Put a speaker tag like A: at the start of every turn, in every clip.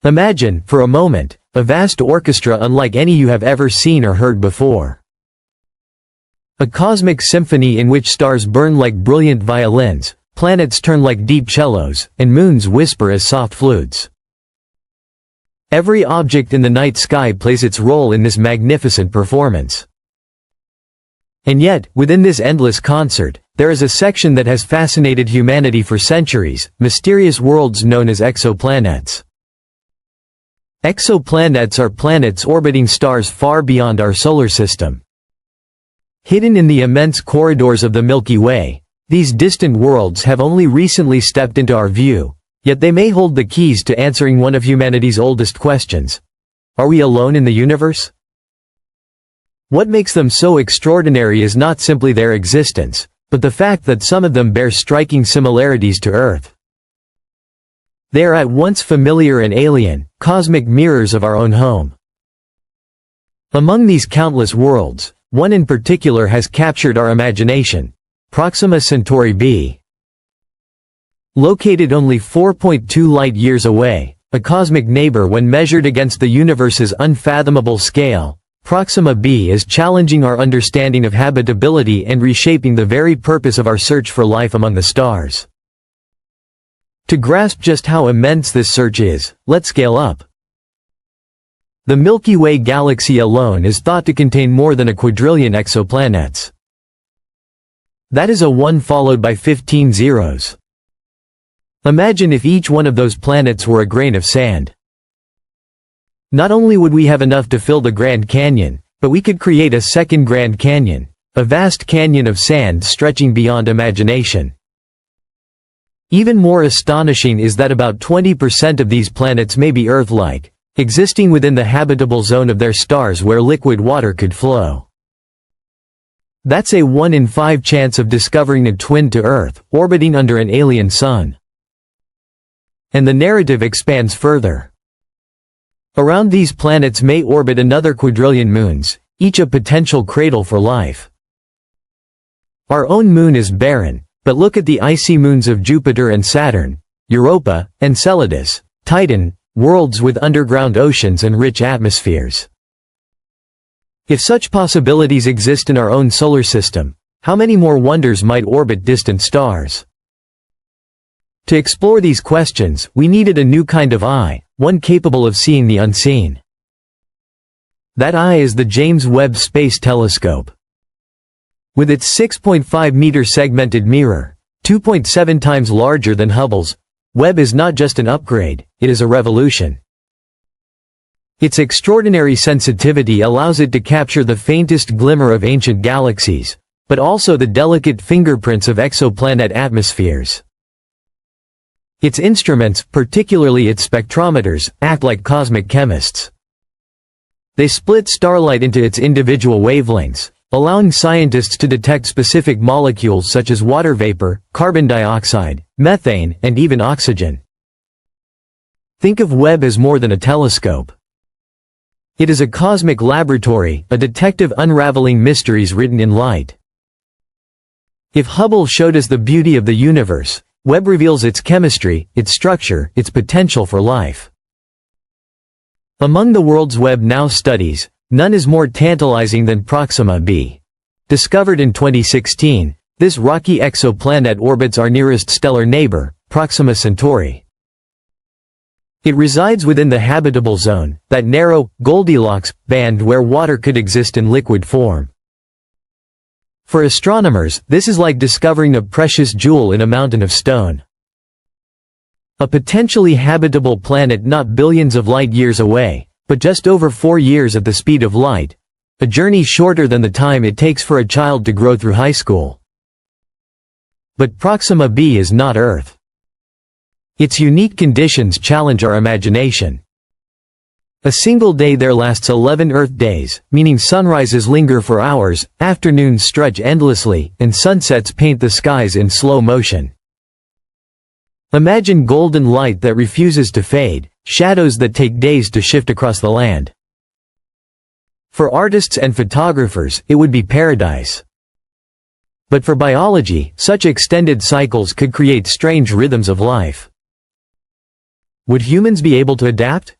A: Imagine, for a moment, a vast orchestra unlike any you have ever seen or heard before. A cosmic symphony in which stars burn like brilliant violins, planets turn like deep cellos, and moons whisper as soft flutes. Every object in the night sky plays its role in this magnificent performance. And yet, within this endless concert, there is a section that has fascinated humanity for centuries: mysterious worlds known as exoplanets. Exoplanets are planets orbiting stars far beyond our solar system. Hidden in the immense corridors of the Milky Way, these distant worlds have only recently stepped into our view, yet they may hold the keys to answering one of humanity's oldest questions. Are we alone in the universe? What makes them so extraordinary is not simply their existence, but the fact that some of them bear striking similarities to Earth. They are at once familiar and alien, cosmic mirrors of our own home. Among these countless worlds, one in particular has captured our imagination: Proxima Centauri b. Located only 4.2 light-years away, a cosmic neighbor when measured against the universe's unfathomable scale, Proxima b is challenging our understanding of habitability and reshaping the very purpose of our search for life among the stars. To grasp just how immense this search is, let's scale up. The Milky Way galaxy alone is thought to contain more than a quadrillion exoplanets. That is a 1 followed by 15 zeros. Imagine if each one of those planets were a grain of sand. Not only would we have enough to fill the Grand Canyon, but we could create a second Grand Canyon, a vast canyon of sand stretching beyond imagination. Even more astonishing is that about 20% of these planets may be Earth-like, existing within the habitable zone of their stars where liquid water could flow. That's a 1 in 5 chance of discovering a twin to Earth, orbiting under an alien sun. And the narrative expands further. Around these planets may orbit another quadrillion moons, each a potential cradle for life. Our own moon is barren, but look at the icy moons of Jupiter and Saturn, Europa, Enceladus, Titan, worlds with underground oceans and rich atmospheres. If such possibilities exist in our own solar system, how many more wonders might orbit distant stars? To explore these questions, we needed a new kind of eye, one capable of seeing the unseen. That eye is the James Webb Space Telescope. With its 6.5-meter segmented mirror, 2.7 times larger than Hubble's, Webb is not just an upgrade, it is a revolution. Its extraordinary sensitivity allows it to capture the faintest glimmer of ancient galaxies, but also the delicate fingerprints of exoplanet atmospheres. Its instruments, particularly its spectrometers, act like cosmic chemists. They split starlight into its individual wavelengths, allowing scientists to detect specific molecules such as water vapor, carbon dioxide, methane, and even oxygen. Think of Webb as more than a telescope. It is a cosmic laboratory, a detective unraveling mysteries written in light. If Hubble showed us the beauty of the universe, Webb reveals its chemistry, its structure, its potential for life. Among the world's Webb now studies, none is more tantalizing than Proxima B. Discovered in 2016, this rocky exoplanet orbits our nearest stellar neighbor, Proxima Centauri. It resides within the habitable zone, that narrow, Goldilocks band where water could exist in liquid form. For astronomers, this is like discovering a precious jewel in a mountain of stone. A potentially habitable planet not billions of light-years away, but just over 4 years at the speed of light, a journey shorter than the time it takes for a child to grow through high school. But Proxima B is not Earth. Its unique conditions challenge our imagination. A single day there lasts 11 Earth days, meaning sunrises linger for hours, afternoons stretch endlessly, and sunsets paint the skies in slow motion. Imagine golden light that refuses to fade, shadows that take days to shift across the land. For artists and photographers, it would be paradise. But for biology, such extended cycles could create strange rhythms of life. Would humans be able to adapt?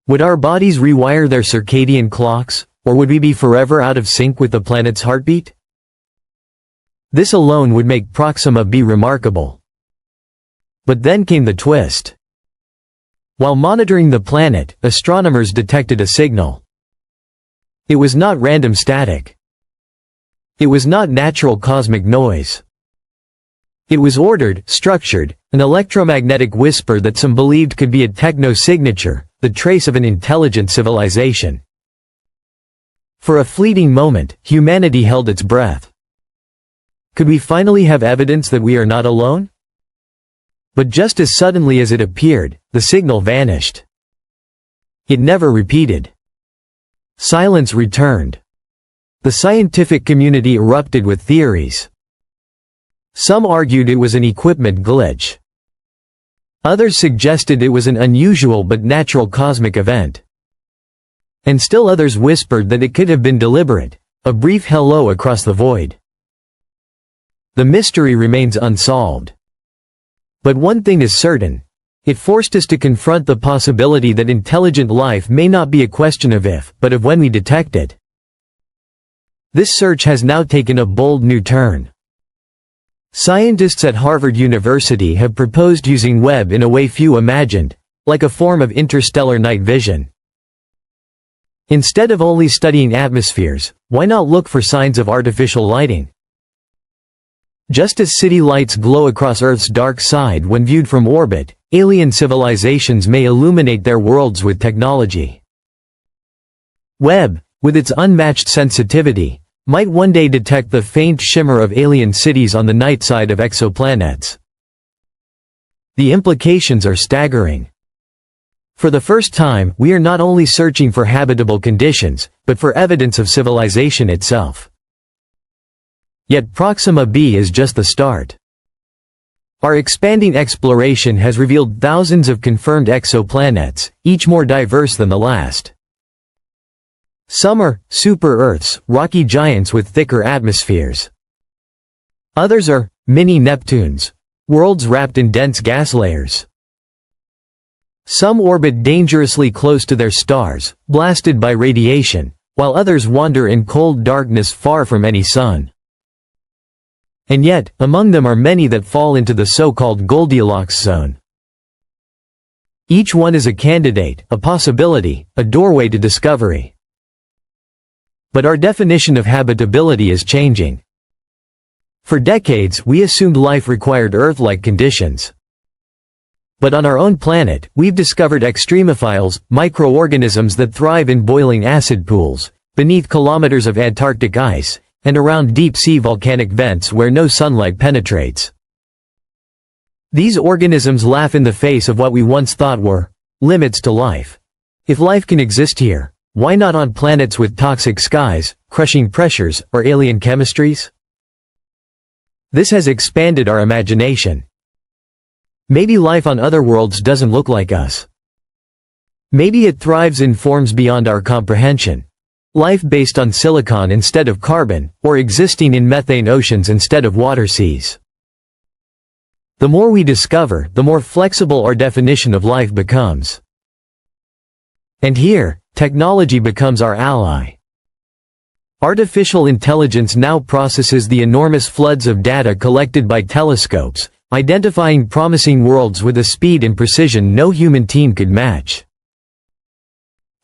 A: Would our bodies rewire their circadian clocks, or would we be forever out of sync with the planet's heartbeat? This alone would make Proxima B remarkable. But then came the twist. While monitoring the planet, astronomers detected a signal. It was not random static. It was not natural cosmic noise. It was ordered, structured, an electromagnetic whisper that some believed could be a techno-signature, the trace of an intelligent civilization. For a fleeting moment, humanity held its breath. Could we finally have evidence that we are not alone? But just as suddenly as it appeared, the signal vanished. It never repeated. Silence returned. The scientific community erupted with theories. Some argued it was an equipment glitch. Others suggested it was an unusual but natural cosmic event. And still others whispered that it could have been deliberate, a brief hello across the void. The mystery remains unsolved. But one thing is certain. It forced us to confront the possibility that intelligent life may not be a question of if, but of when we detect it. This search has now taken a bold new turn. Scientists at Harvard University have proposed using Webb in a way few imagined, like a form of interstellar night vision. Instead of only studying atmospheres, why not look for signs of artificial lighting? Just as city lights glow across Earth's dark side when viewed from orbit, alien civilizations may illuminate their worlds with technology. Webb, with its unmatched sensitivity, might one day detect the faint shimmer of alien cities on the night side of exoplanets. The implications are staggering. For the first time, we are not only searching for habitable conditions, but for evidence of civilization itself. Yet Proxima B is just the start. Our expanding exploration has revealed thousands of confirmed exoplanets, each more diverse than the last. Some are super-Earths, rocky giants with thicker atmospheres. Others are mini-Neptunes, worlds wrapped in dense gas layers. Some orbit dangerously close to their stars, blasted by radiation, while others wander in cold darkness far from any sun. And yet, among them are many that fall into the so-called Goldilocks zone. Each one is a candidate, a possibility, a doorway to discovery. But our definition of habitability is changing. For decades, we assumed life required Earth-like conditions. But on our own planet, we've discovered extremophiles, microorganisms that thrive in boiling acid pools, beneath kilometers of Antarctic ice, and around deep-sea volcanic vents where no sunlight penetrates. These organisms laugh in the face of what we once thought were limits to life. If life can exist here, why not on planets with toxic skies, crushing pressures, or alien chemistries? This has expanded our imagination. Maybe life on other worlds doesn't look like us. Maybe it thrives in forms beyond our comprehension. Life based on silicon instead of carbon, or existing in methane oceans instead of water seas. The more we discover, the more flexible our definition of life becomes. And here, technology becomes our ally. Artificial intelligence now processes the enormous floods of data collected by telescopes, identifying promising worlds with a speed and precision no human team could match.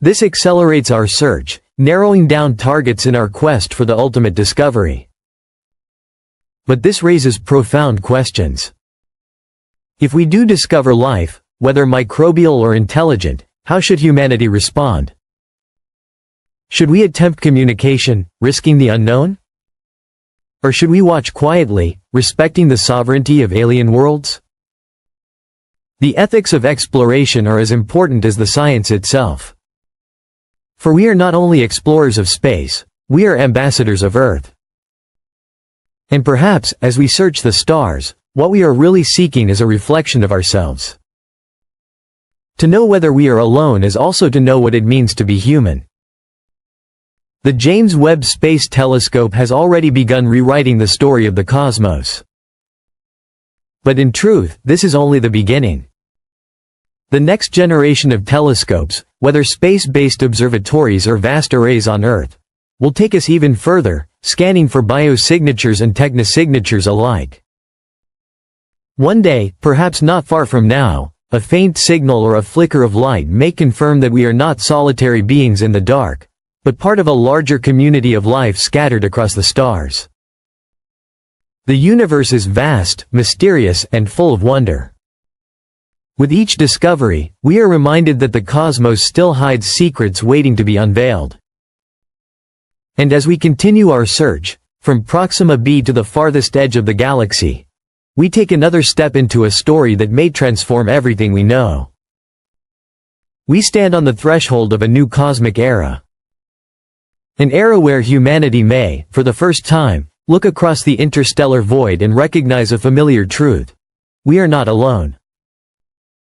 A: This accelerates our search, narrowing down targets in our quest for the ultimate discovery. But this raises profound questions. If we do discover life, whether microbial or intelligent, how should humanity respond? Should we attempt communication, risking the unknown? Or should we watch quietly, respecting the sovereignty of alien worlds? The ethics of exploration are as important as the science itself. For we are not only explorers of space, we are ambassadors of Earth. And perhaps, as we search the stars, what we are really seeking is a reflection of ourselves. To know whether we are alone is also to know what it means to be human. The James Webb Space Telescope has already begun rewriting the story of the cosmos. But in truth, this is only the beginning. The next generation of telescopes, whether space-based observatories or vast arrays on Earth, will take us even further, scanning for biosignatures and technosignatures alike. One day, perhaps not far from now, a faint signal or a flicker of light may confirm that we are not solitary beings in the dark, but part of a larger community of life scattered across the stars. The universe is vast, mysterious, and full of wonder. With each discovery, we are reminded that the cosmos still hides secrets waiting to be unveiled. And as we continue our search, from Proxima B to the farthest edge of the galaxy, we take another step into a story that may transform everything we know. We stand on the threshold of a new cosmic era. An era where humanity may, for the first time, look across the interstellar void and recognize a familiar truth. We are not alone.